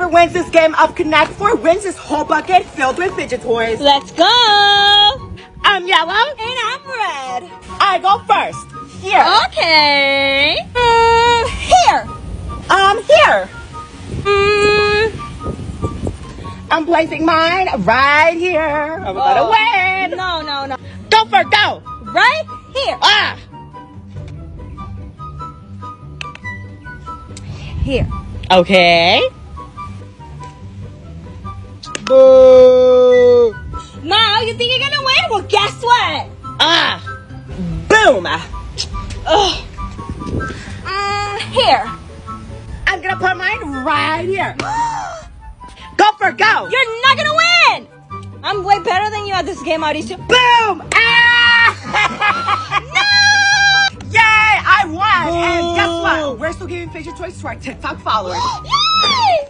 Whoever wins this game of Connect 4 wins this whole bucket filled with fidget toys. Let's go! I'm yellow. And I'm red. I go first. Here. Okay. Here. Here. I'm placing mine right here. I'm gonna win. No. Go for it, go. Right here. Ah. Here. Okay. Boo. Now you think you're gonna win? Well, guess what? Ah. Boom. Ugh. Here. I'm gonna put mine right here. Go for it, go. You're not gonna win. I'm way better than you at this game, Mauricio. Boom. Ah. No! Yay, I won. And guess what? We're still giving fidget toys to our TikTok followers. Yay!